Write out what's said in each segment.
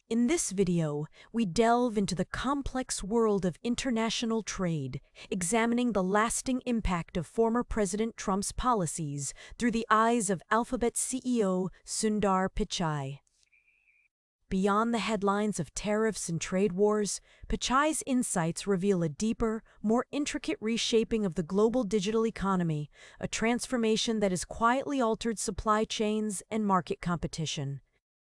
In this video, we delve into the complex world of international trade, examining the lasting impact of former President Trump's policies through the eyes of Alphabet CEO Sundar Pichai. Beyond the headlines of tariffs and trade wars, Pichai's insights reveal a deeper, more intricate reshaping of the global digital economy, a transformation that has quietly altered supply chains and market competition.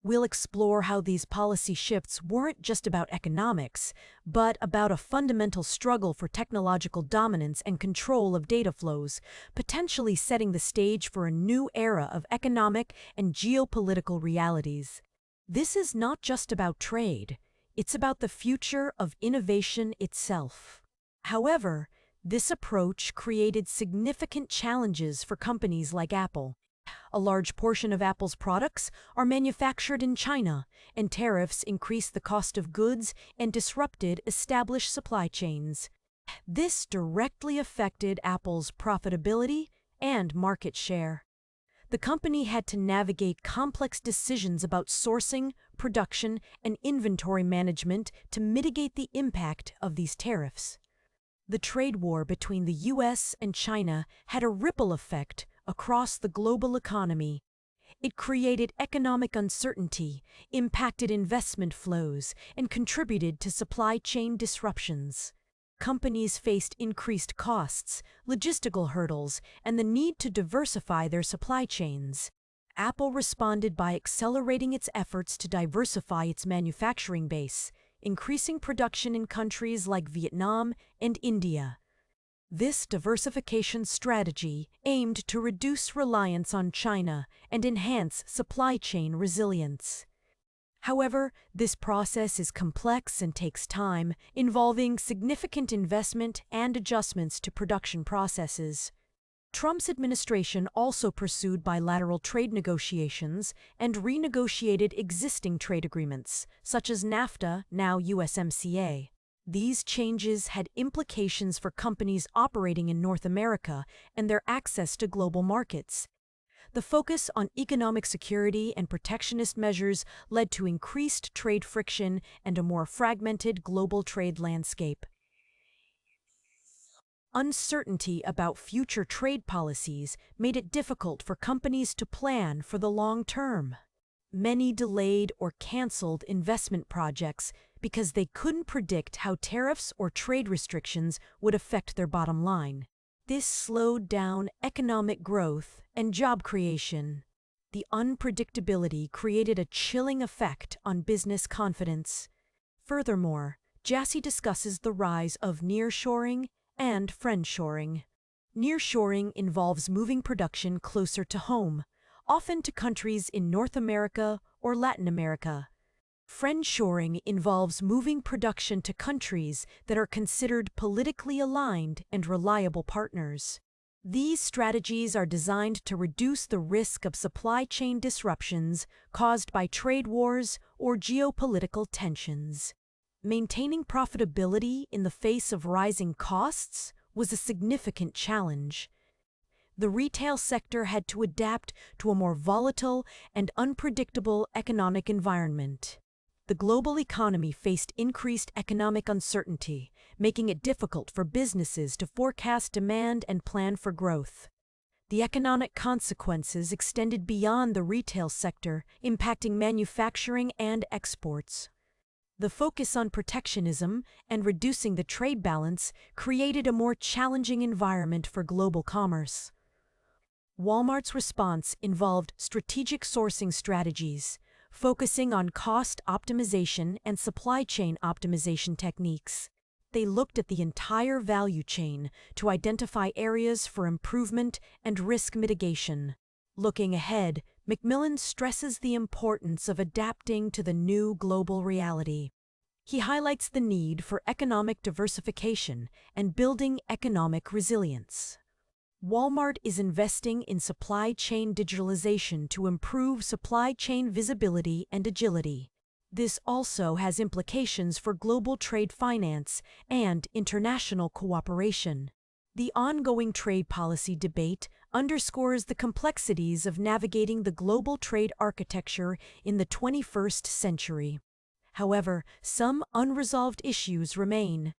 We'll explore how these policy shifts weren't just about economics, but about a fundamental struggle for technological dominance and control of data flows, potentially setting the stage for a new era of economic and geopolitical realities. This is not just about trade, it's about the future of innovation itself. However, this approach created significant challenges for companies like Apple. A large portion of Apple's products are manufactured in China, and tariffs increased the cost of goods and disrupted established supply chains. This directly affected Apple's profitability and market share. The company had to navigate complex decisions about sourcing, production, and inventory management to mitigate the impact of these tariffs. The trade war between the US and China had a ripple effect across the global economy. It created economic uncertainty, impacted investment flows, and contributed to supply chain disruptions. Companies faced increased costs, logistical hurdles, and the need to diversify their supply chains. Apple responded by accelerating its efforts to diversify its manufacturing base, increasing production in countries like Vietnam and India. This diversification strategy aimed to reduce reliance on China and enhance supply chain resilience. However, this process is complex and takes time, involving significant investment and adjustments to production processes. Trump's administration also pursued bilateral trade negotiations and renegotiated existing trade agreements, such as NAFTA, now USMCA. These changes had implications for companies operating in North America and their access to global markets. The focus on economic security and protectionist measures led to increased trade friction and a more fragmented global trade landscape. Uncertainty about future trade policies made it difficult for companies to plan for the long term. Many delayed or canceled investment projects because they couldn't predict how tariffs or trade restrictions would affect their bottom line. This slowed down economic growth and job creation. The unpredictability created a chilling effect on business confidence. Furthermore, Jassy discusses the rise of nearshoring and friendshoring. Nearshoring involves moving production closer to home, often to countries in North America or Latin America. Friendshoring involves moving production to countries that are considered politically aligned and reliable partners. These strategies are designed to reduce the risk of supply chain disruptions caused by trade wars or geopolitical tensions. Maintaining profitability in the face of rising costs was a significant challenge. The retail sector had to adapt to a more volatile and unpredictable economic environment. The global economy faced increased economic uncertainty, making it difficult for businesses to forecast demand and plan for growth. The economic consequences extended beyond the retail sector, impacting manufacturing and exports. The focus on protectionism and reducing the trade balance created a more challenging environment for global commerce. Walmart's response involved strategic sourcing strategies, focusing on cost optimization and supply chain optimization techniques. They looked at the entire value chain to identify areas for improvement and risk mitigation. Looking ahead, Macmillan stresses the importance of adapting to the new global reality. He highlights the need for economic diversification and building economic resilience. Walmart is investing in supply chain digitalization to improve supply chain visibility and agility. This also has implications for global trade finance and international cooperation. The ongoing trade policy debate underscores the complexities of navigating the global trade architecture in the 21st century. However, some unresolved issues remain.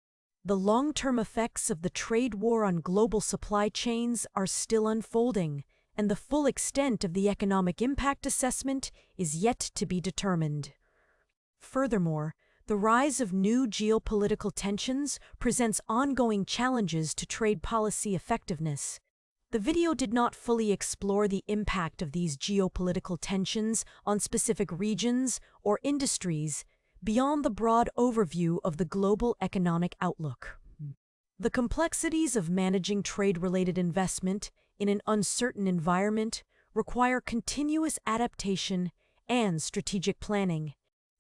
The long-term effects of the trade war on global supply chains are still unfolding, and the full extent of the economic impact assessment is yet to be determined. Furthermore, the rise of new geopolitical tensions presents ongoing challenges to trade policy effectiveness. The video did not fully explore the impact of these geopolitical tensions on specific regions or industries beyond the broad overview of the global economic outlook. The complexities of managing trade-related investment in an uncertain environment require continuous adaptation and strategic planning.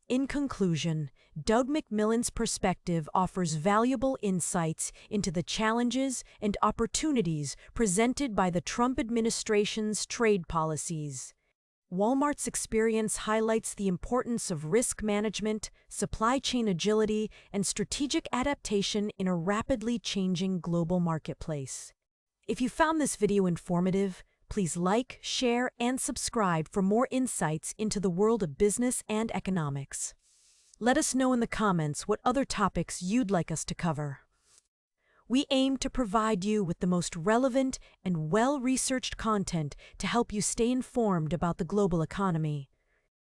In conclusion, Doug McMillan's perspective offers valuable insights into the challenges and opportunities presented by the Trump administration's trade policies. Walmart's experience highlights the importance of risk management, supply chain agility, and strategic adaptation in a rapidly changing global marketplace. If you found this video informative, please like, share, and subscribe for more insights into the world of business and economics. Let us know in the comments what other topics you'd like us to cover. We aim to provide you with the most relevant and well-researched content to help you stay informed about the global economy.